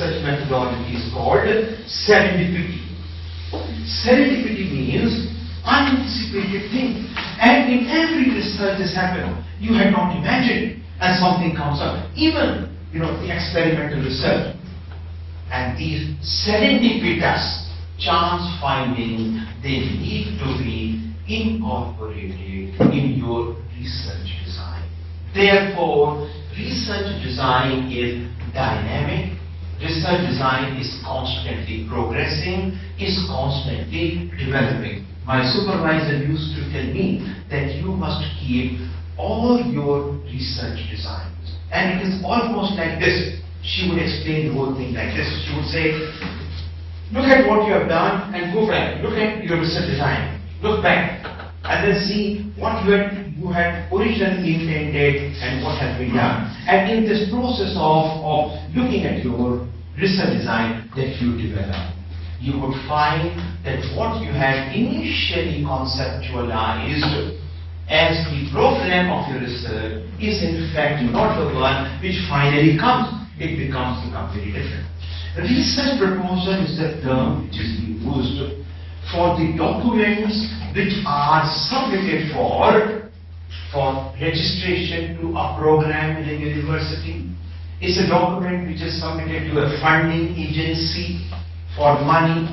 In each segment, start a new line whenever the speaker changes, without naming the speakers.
research methodology is called serendipity. Serendipity means unanticipated thing. And in every research this happens, you had not imagined, and something comes up. Even, the experimental research. And these serendipitous chance findings, they need to be incorporated in your research design. Therefore, research design is dynamic. Research design is constantly progressing, is constantly developing. My supervisor used to tell me that you must keep all your research designs. And it is almost like this. She would explain the whole thing like this. She would say, look at what you have done and go back. Look at your research design. Look back. And then see what you had originally intended and what has been done. And in this process of looking at your research design that you develop, you would find that what you had initially conceptualized as the problem of your research is in fact not the one which finally comes. It becomes very different. Research proposal is the term which is used for the documents which are submitted for registration to a program in a university. It's a document which is submitted to a funding agency for money.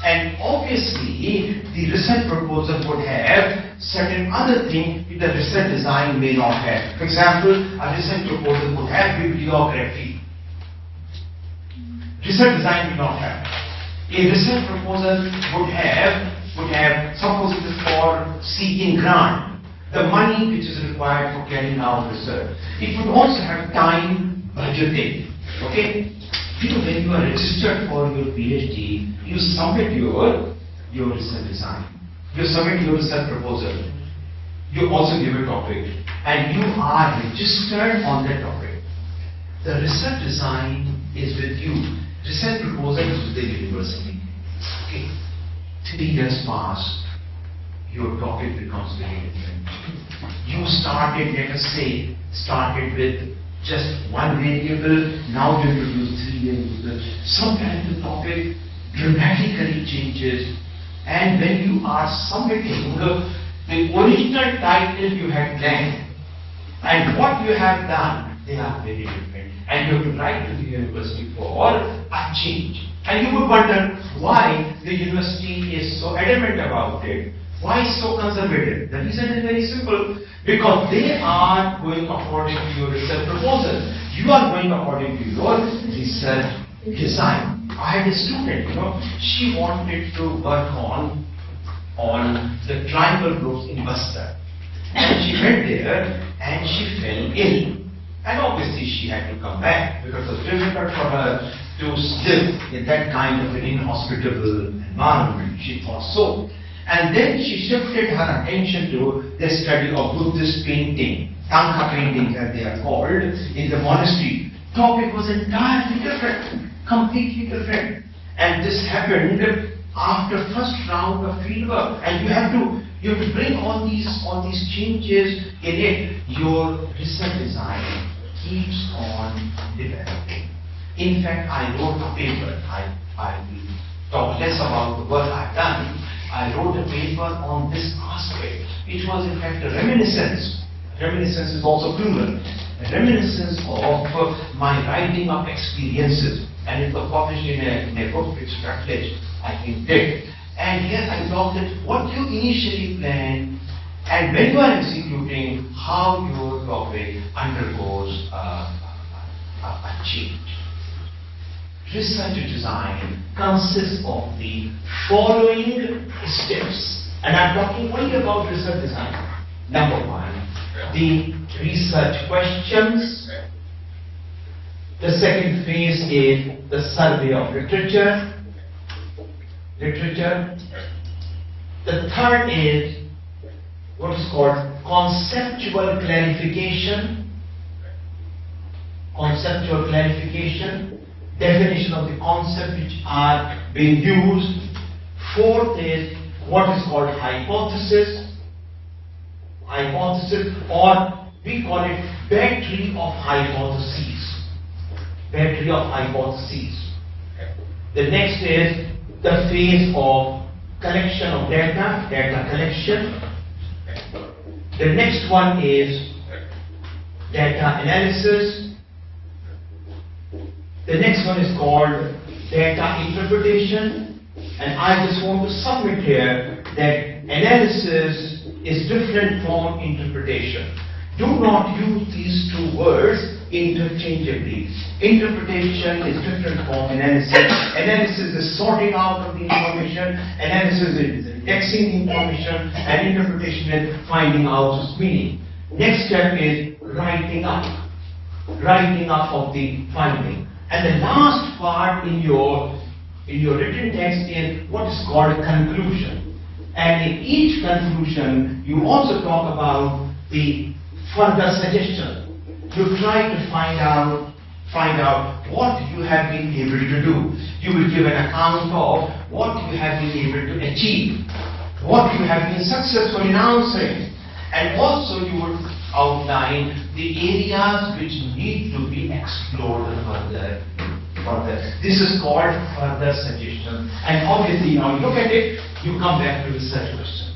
And obviously, the research proposal would have certain other things which the research design may not have. For example, a research proposal would have bibliography. Research design will not have. A research proposal would have, suppose it is for seeking grant, the money which is required for carrying out research. It would also have time budgeting. Okay? When you are registered for your PhD, you submit your research design. You submit your research proposal. You also give a topic. And you are registered on that topic. The research design is with you. Research proposal is with the university. Okay. 3 years pass, your topic becomes very different. You started, let us say, with just one variable, now you introduce 3 variables. Sometimes the topic dramatically changes, and when you are submitting the original title you had planned and what you have done, they are very different. And you have to write to the university for a change. And you would wonder why the university is so adamant about it. Why so conservative? The reason is very simple. Because they are going according to your research proposal. You are going according to your research design. I had a student, she wanted to work on the tribal groups in Bastar. And she went there and she fell ill. And obviously she had to come back because it was difficult for her to live in that kind of an inhospitable environment. She thought so. And then she shifted her attention to the study of Buddhist painting, Tanka paintings as they are called, in the monastery. Topic was entirely different, completely different. And this happened after first round of fieldwork. And you have to bring all these changes in it. Your research design keeps on developing. In fact, I wrote a paper. I will talk less about the work I've done. I wrote a paper on this aspect. It was in fact a reminiscence. Reminiscence is also plural. A reminiscence of my writing of experiences. And it was published in a book which Rutledge, I think, did. And here I talked that what you initially planned and when you are executing, how your topic undergoes a change. Research design consists of the following steps. And I'm talking only about research design. Number 1, the research questions. The second phase is the survey of literature. The third is what is called conceptual clarification. Conceptual clarification. Definition of the concepts which are being used. Fourth is what is called hypothesis. Hypothesis, or we call it battery of hypotheses. Battery of hypotheses. The next is the phase of collection of data, data collection. The next one is data analysis. The next one is called data interpretation. And I just want to submit here that analysis is different from interpretation. Do not use these two words interchangeably. Interpretation is different from analysis. Analysis is sorting out of the information. Analysis is indexing the information. And interpretation is finding out its meaning. Next step is writing up of the finding. And the last part in your written text is what is called a conclusion. And in each conclusion, you also talk about the further suggestion. You try to find out what you have been able to do. You will give an account of what you have been able to achieve, what you have been successful in answering, and also you will outline the areas which need to be explored further. This is called further suggestion. And obviously now you look at it, you come back to research questions.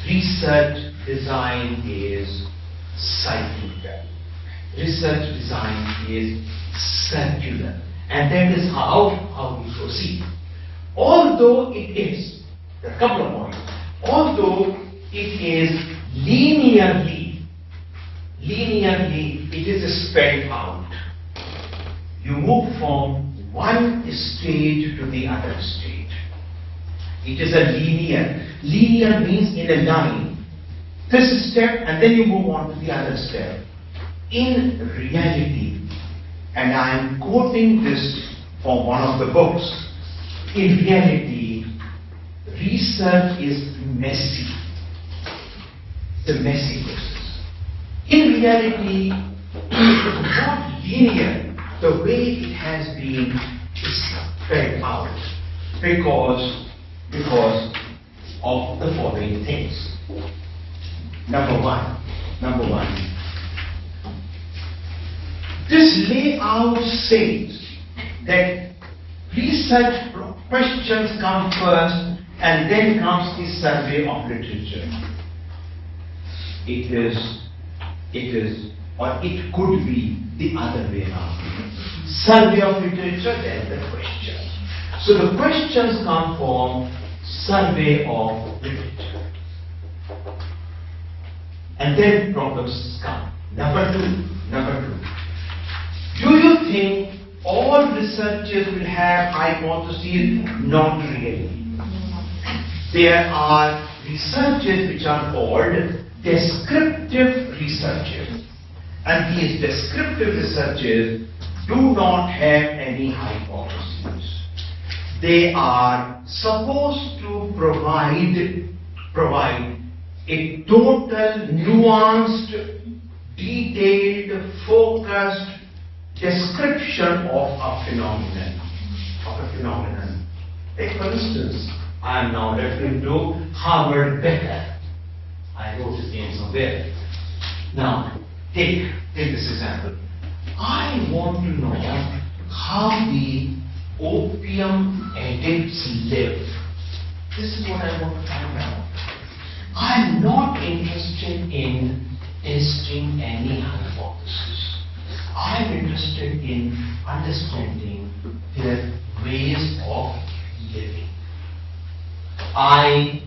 Research design is circular. Research design is circular. And that is how we proceed. Although it is, there are a couple of points, although it is linearly, it is spread out. You move from one stage to the other stage. It is a linear. Linear means in a line. This step and then you move on to the other step. In reality, and I am quoting this from one of the books, in reality, research is messy. It's a messy process. In reality, it's not linear the way it has been spread out because of the following things. Number one, this layout says that research questions come first and then comes the survey of literature. It is, or it could be the other way around. Survey of literature, then the questions. So the questions come from survey of literature. And then problems come. Number two. Do you think all researchers will have hypotheses? Not really. There are researchers which are called descriptive researchers. And these descriptive researchers do not have any hypotheses. They are supposed to provide a total, nuanced, detailed, focused description of a phenomenon. Take for instance, I am now referring to Howard Becker. I wrote his name somewhere. Now, take this example. I want to know how the opium addicts live. This is what I want to find out. I am not interested in testing any hypothesis. I am interested in understanding their ways of living. I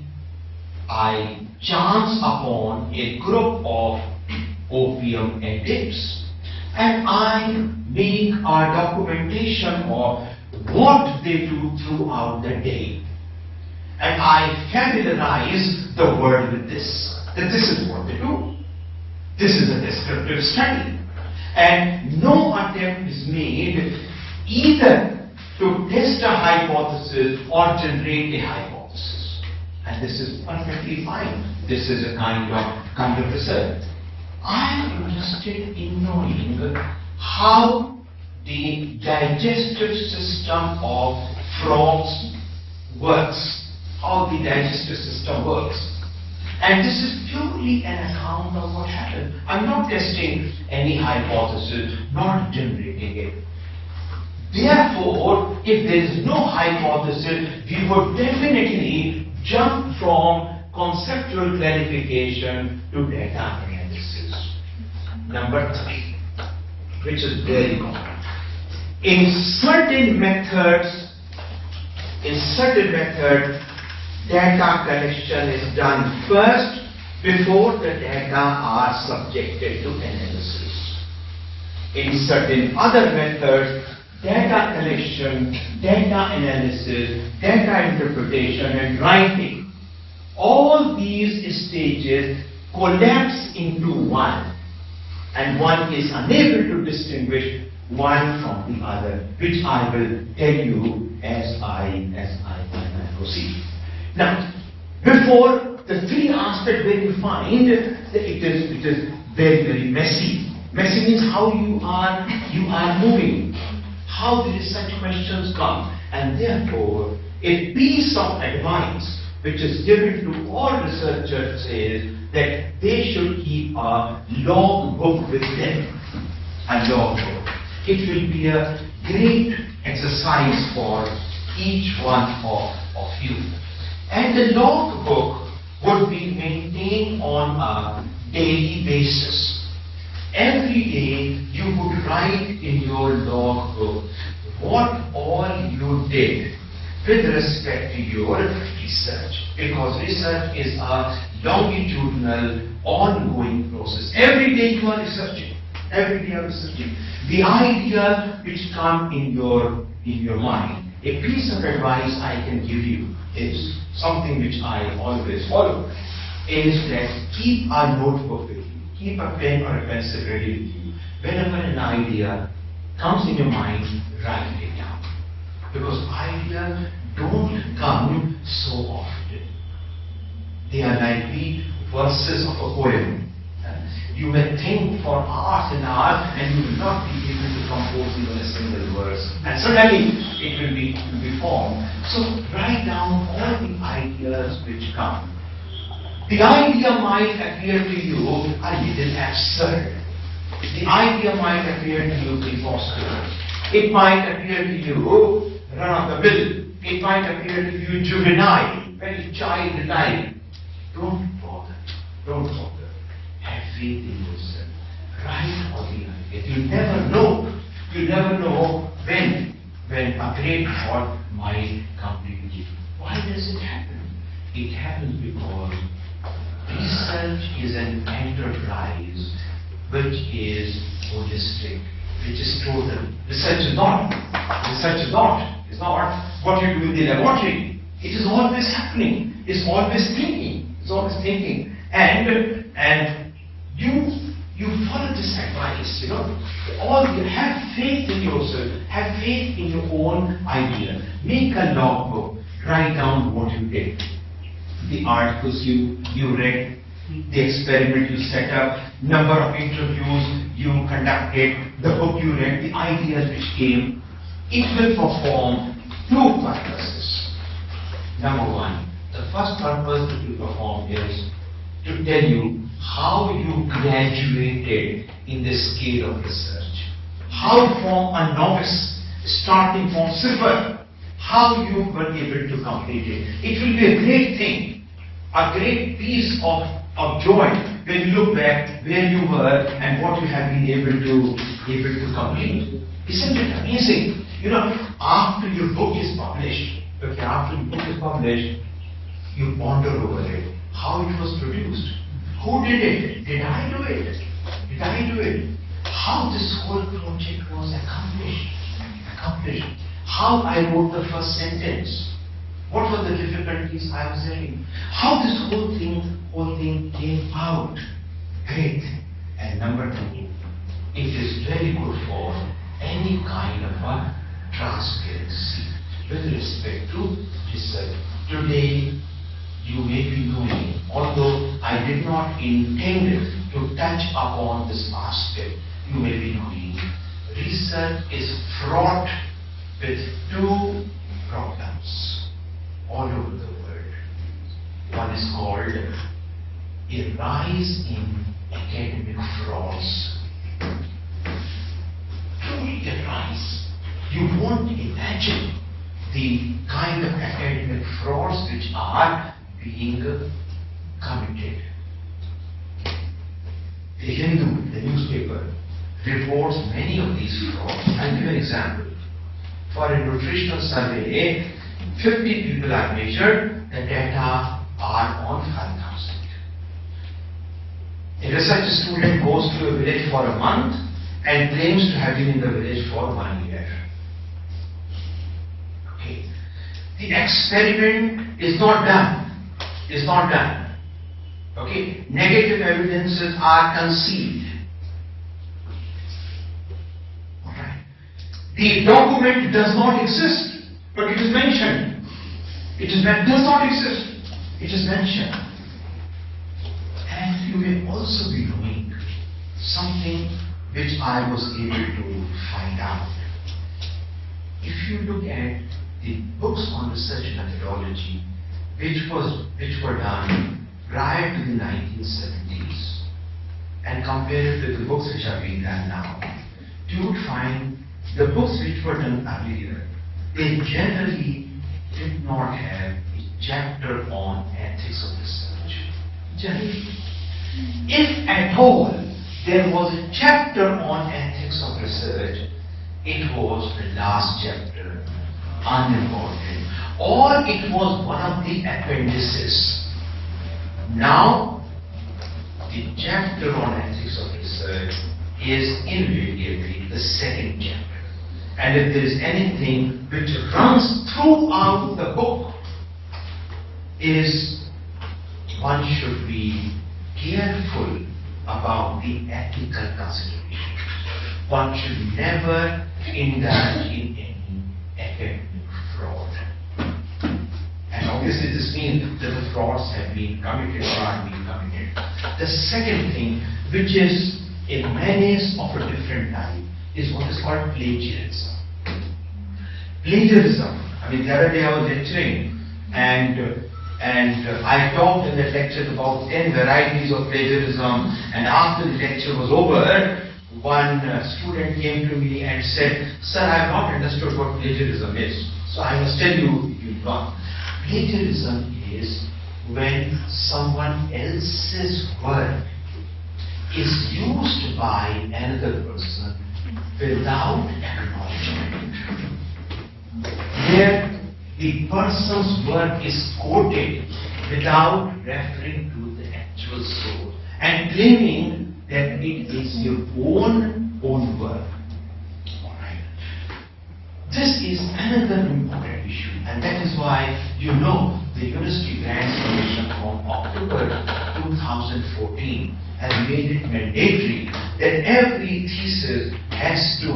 chance upon a group of opium addicts and I make a documentation of what they do throughout the day. And I familiarize the world with this, that this is what they do. This is a descriptive study. And no attempt is made either to test a hypothesis or generate a hypothesis. And this is perfectly fine. This is a kind of research. I am interested in knowing how the digestive system of frogs works. How the digestive system works. And this is purely an account of what happened. I'm not testing any hypothesis, not generating it. Therefore, if there is no hypothesis, we would definitely jump from conceptual clarification to data analysis. Number 3, which is very common. In certain methods, data collection is done first before the data are subjected to analysis. In certain other methods, data collection, data analysis, data interpretation and writing, all these stages collapse into one, and one is unable to distinguish one from the other, which I will tell you as I proceed. Now, before the 3 aspects where you find that it is very, very messy. Messy means how you are moving, how the research questions come, and therefore a piece of advice which is given to all researchers is that they should keep a log book with them, a log book. It will be a great exercise for each one of you. And the log book would be maintained on a daily basis. Every day you would write in your log book what all you did with respect to your research, because research is a longitudinal, ongoing process. Every day you are researching. Every day you are researching. The idea which comes in your mind, a piece of advice I can give you is something which I always follow, is that keep a notebook with you. Keep a pen or a pencil ready with you. Whenever an idea comes in your mind, write it down. Because ideas don't come so often. They are like the verses of a poem. You may think for hours and hours and you will not be able to compose even a single verse. And suddenly it will be formed. So write down all the ideas which come. The idea might appear to you a little absurd. The idea might appear to you preposterous. It might appear to you run-of-the-mill. It might appear to you juvenile, very childlike. Don't bother. Don't bother. Have faith in yourself. Write all the ideas. You never know. You never know when a great thought might come to you. Why does it happen? It happens because research is an enterprise which is holistic, which is total. Research is not. It's not what you do in the laboratory. It is always happening. It's always thinking. It's always thinking. And you follow this advice, you know. Have faith in yourself. Have faith in your own idea. Make a logbook. Write down what you did. The articles you read, the experiment you set up, number of interviews you conducted, the book you read, the ideas which came. It will perform 2 purposes. Number 1, the first purpose that you perform is to tell you how you graduated in the scale of research. How from a novice, starting from zero, how you were able to complete it. It will be a great thing, a great piece of joy when you look back where you were and what you have been able to complete. Isn't it amazing? You know, after your book is published, you ponder over it, how it was produced. Who did it? Did I do it? How this whole project was accomplished. How I wrote the first sentence. What were the difficulties I was having? How this whole thing came out. Great. And number 2, it is very good for any kind of a transparency with respect to research. Today, you may be knowing, although I did not intend to touch upon this aspect, you may be knowing, research is fraught with 2 problems all over the world. One is called a rise in academic frauds. Truly a rise. You won't imagine the kind of academic frauds which are being committed. The Hindu, the newspaper, reports many of these frauds. I'll give an example. For a nutritional survey, 50 people are measured, the data are on 5,000. A research student goes to a village for a month and claims to have been in the village for 1 year. Okay. The experiment is not done. Is not done. Okay. Negative evidences are conceived. Alright. The document does not exist, but it is mentioned. Does not exist. It is mentioned. And you may also be doing something which I was able to find out. If you look at the books on research methodology, which were done prior to the 1970s, and compare it with the books which are being done now, you would find the books which were done earlier, they generally did not have a chapter on ethics of research. Generally. If at all there was a chapter on ethics of research, it was the last chapter, unimportant, or it was one of the appendices. Now, the chapter on ethics of research is invariably the second chapter. And if there is anything which runs throughout the book, is one should be careful about the ethical considerations. One should never indulge in any academic fraud. And obviously this means that the frauds have been committed or are being committed. The second thing, which is a menace of a different type, is what is called plagiarism. Plagiarism. I mean, the other day I was lecturing and I talked in the lecture about 10 varieties of plagiarism, and after the lecture was over, one student came to me and said, "Sir, I have not understood what plagiarism is." So I must tell you, you've not. Plagiarism is when someone else's work is used by another person without acknowledgement. Here, the person's work is quoted without referring to the actual source and claiming that it is your own work. Alright. This is another important issue, and that is why you know the University Grants Commission from October 2014 has made it mandatory that every thesis has to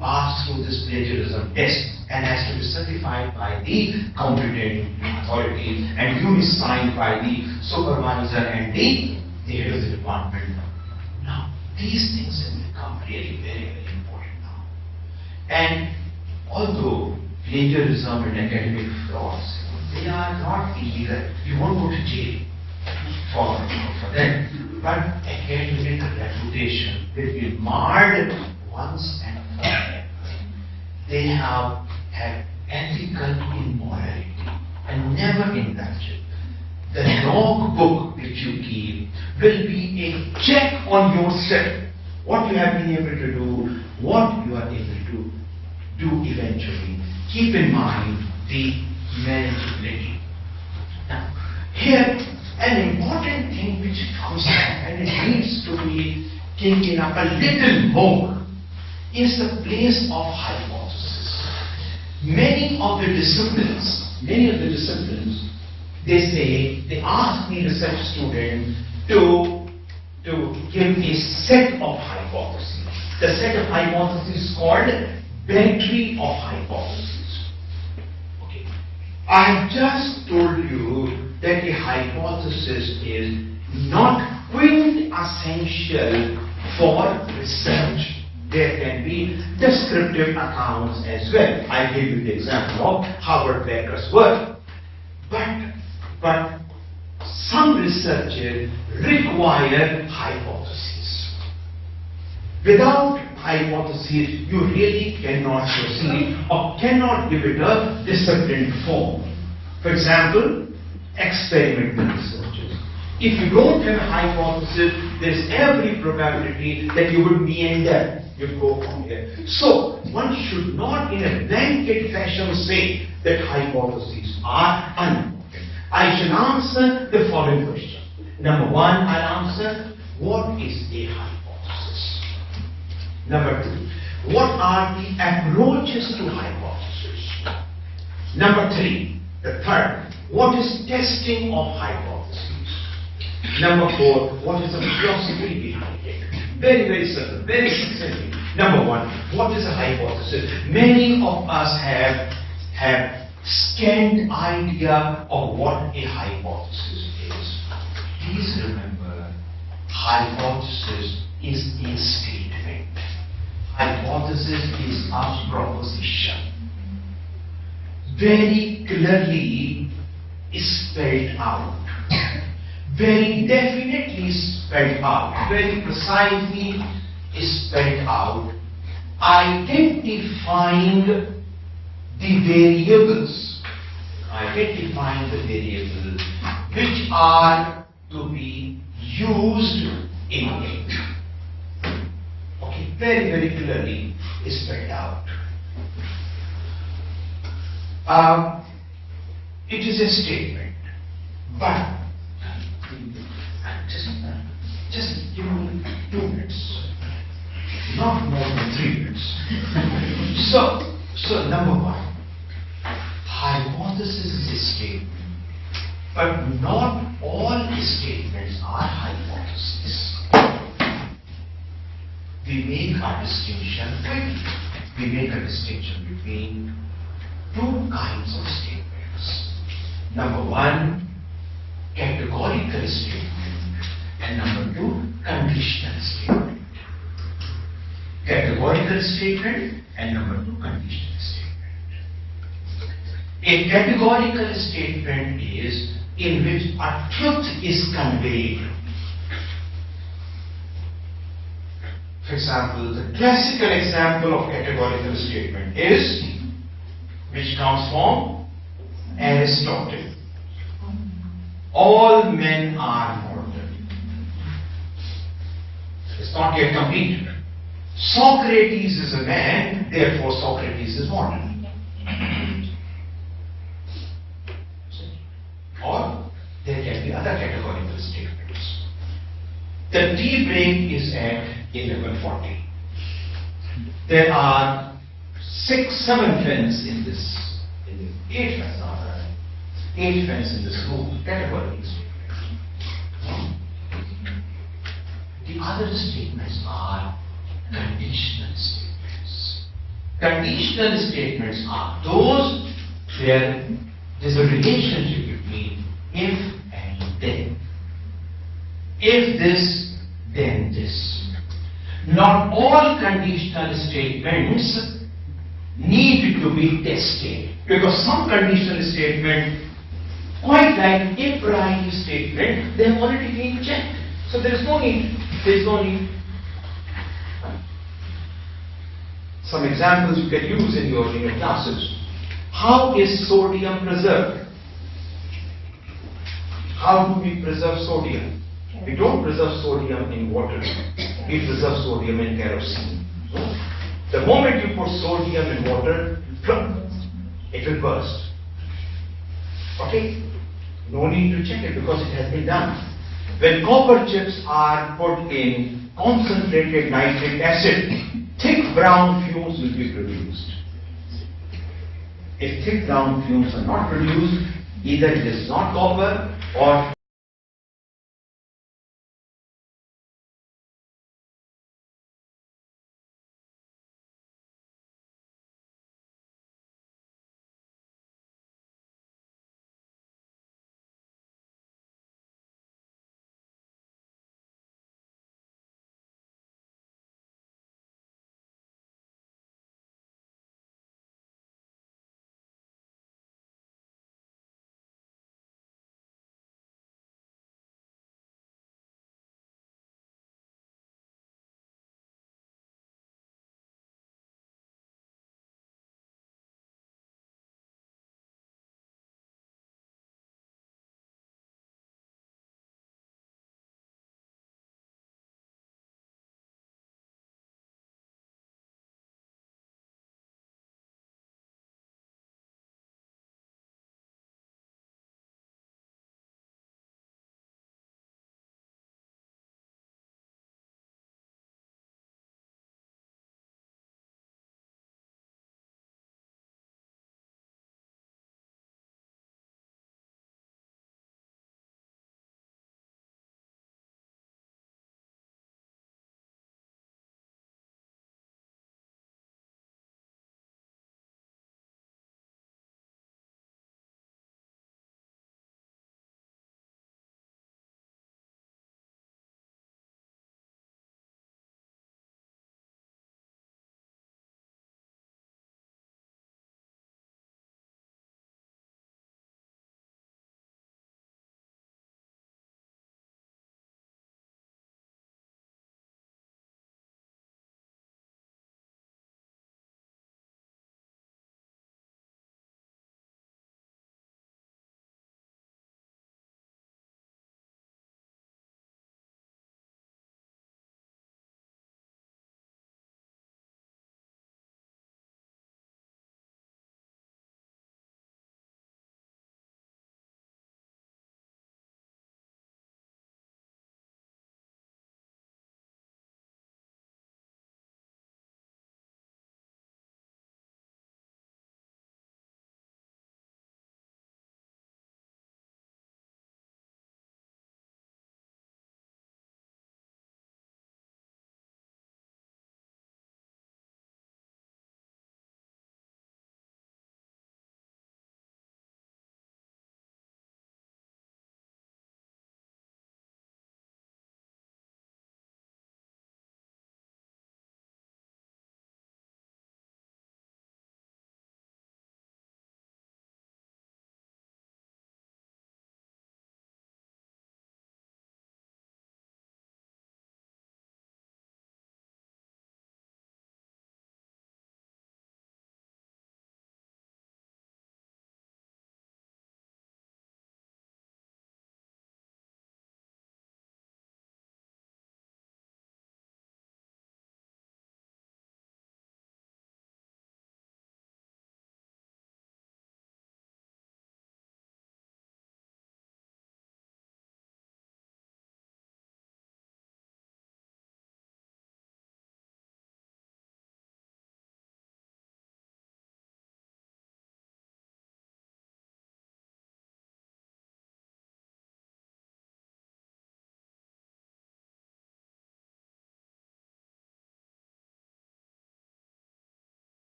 pass through this plagiarism test and has to be certified by the competent authority and duly signed by the supervisor and the head of the department. Now, these things have become really very, very important now. And although plagiarism and academic frauds, they are not illegal. You won't go to jail for that. But academic reputation will be marred once and forever. They have had ethical immorality and never indulged. The logbook which you keep will be a check on yourself. What you have been able to do, what you are able to do eventually. Keep in mind the manageability. Now, here, an important thing which comes up and it needs to be taken up a little more is the place of hypothesis. Many of the disciplines, they ask the research student to give a set of hypotheses. The set of hypotheses is called battery of hypotheses. Okay. I have just told you that a hypothesis is not quintessential for research. There can be descriptive accounts as well. I gave you the example of Howard Becker's work. But some researchers require hypotheses. Without hypothesis, you really cannot proceed or cannot give it a disciplined form. For example, experimental researches. If you don't have a hypothesis, there's every probability that you would meander. You go from here. So, one should not in a blanket fashion say that hypotheses are unimportant. I shall answer the following question. Number one, I'll answer, what is a hypothesis? Number two, what are the approaches to hypothesis? Number three, the third, what is testing of hypotheses? Number four, what is the philosophy behind it? Very, very simple, very succinctly. Number one, what is a hypothesis? Many of us have scant idea of what a hypothesis is. Please remember, hypothesis is a statement. Hypothesis is a proposition. Very clearly spelled out. Very definitely spelled out. Very precisely spelled out. Identifying the variables. Identifying the variables which are to be used in it. Okay, very, very clearly spelled out. It is a statement, but just give me 2 minutes, not more than 3 minutes. So number one, hypothesis is a statement, but not all statements are hypotheses. We make a distinction between 2 kinds of statements. Number one, categorical statement, and number 2, conditional statement. Categorical statement and number 2, conditional statement. A categorical statement is in which a truth is conveyed. For example, the classical example of categorical statement is, which comes from Aristotle. All men are mortal. It's not yet complete. Socrates is a man, therefore Socrates is mortal. Or there can be other categorical statements. The tea break is at 11:40. There are 7 fans in this, 8 fans are there. 8 fans in this room, categorical statements. The other statements are conditional statements. Conditional statements are those where there's a relationship between if and then. If this, then this. Not all conditional statements need to be tested, because some conditional statement, quite like a priori statement, they have already been checked. So there is no need. Some examples you can use in your classes. How is sodium preserved? How do we preserve sodium? We don't preserve sodium in water. We preserve sodium in kerosene. The moment you put sodium in water, it will burst. Okay? No need to check it because it has been done. When copper chips are put in concentrated nitric acid, thick brown fumes will be produced. If thick brown fumes are not produced, either it is not copper or